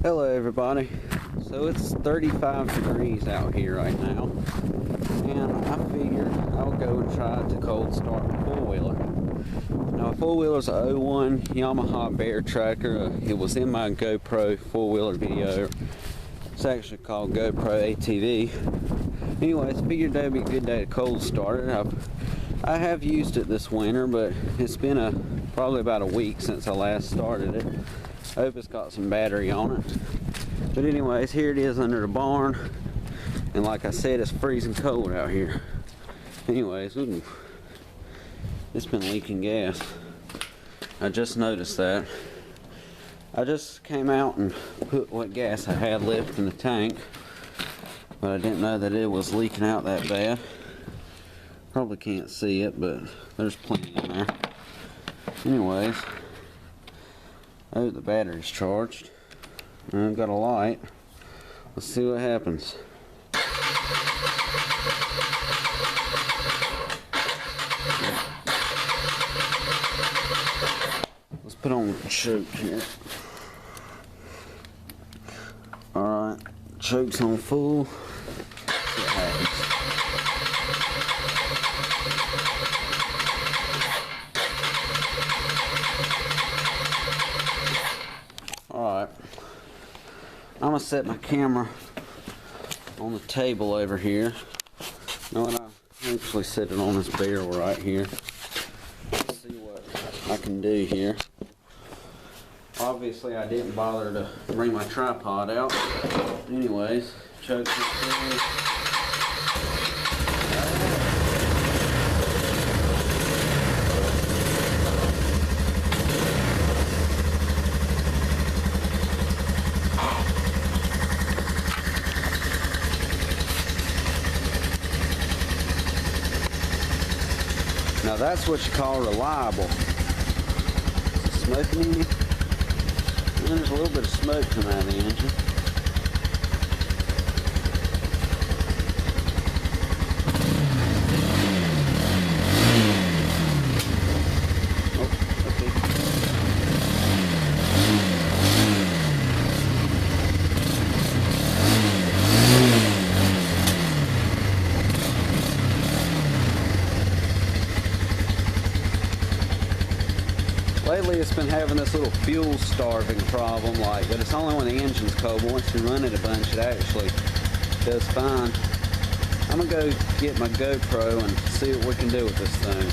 Hello everybody. So it's 35 degrees out here right now, and I figured I'll go and try to cold start the four-wheeler. Now a four-wheeler is a 01 Yamaha Bear Tracker. It was in my GoPro four-wheeler video. It's actually called GoPro ATV. Anyways, figured that would be a good day to cold start it. I have used it this winter, but it's been probably about a week since I last started it. I hope it's got some battery on it. But anyways, here it is under the barn, and like I said, it's freezing cold out here. Anyways, it's been leaking gas. I just noticed that. I just came out and put what gas I had left in the tank, but I didn't know that it was leaking out that bad. Probably can't see it, but there's plenty in there. Anyways, oh, the battery's charged. I've got a light. Let's see what happens. Let's put on the choke here. Alright, choke's on full. See what happens. Alright, I'm going to set my camera on the table over here. No, and I actually set it on this barrel right here. Let's see what I can do here. Obviously I didn't bother to bring my tripod out. Anyways, choke this. Now that's what you call reliable. Smoking in it. And there's a little bit of smoke coming out of the engine. Oh, okay. Lately it's been having this little fuel starving problem, but it's only when the engine's cold. But once you run it a bunch, it actually does fine. I'm gonna go get my GoPro and see what we can do with this thing.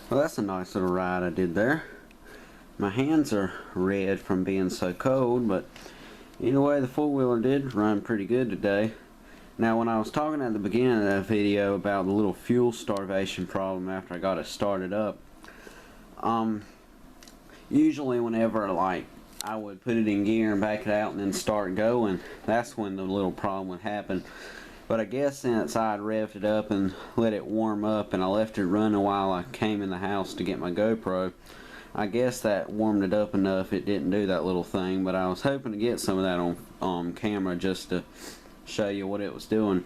Well, that's a nice little ride I did there. My hands are red from being so cold, but either way, the four-wheeler did run pretty good today. Now, when I was talking at the beginning of that video about the little fuel starvation problem after I got it started up, usually whenever like I would put it in gear and back it out and then start going, that's when the little problem would happen. But I guess since I'd revved it up and let it warm up and I left it running while I came in the house to get my GoPro, I guess that warmed it up enough it didn't do that little thing. But I was hoping to get some of that on camera just to show you what it was doing.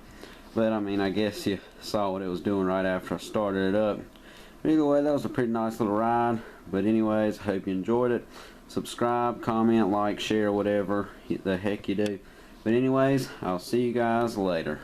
But I mean, I guess you saw what it was doing right after I started it up. But either way, that was a pretty nice little ride. But anyways, I hope you enjoyed it. Subscribe, comment, like, share, whatever the heck you do. But anyways, I'll see you guys later.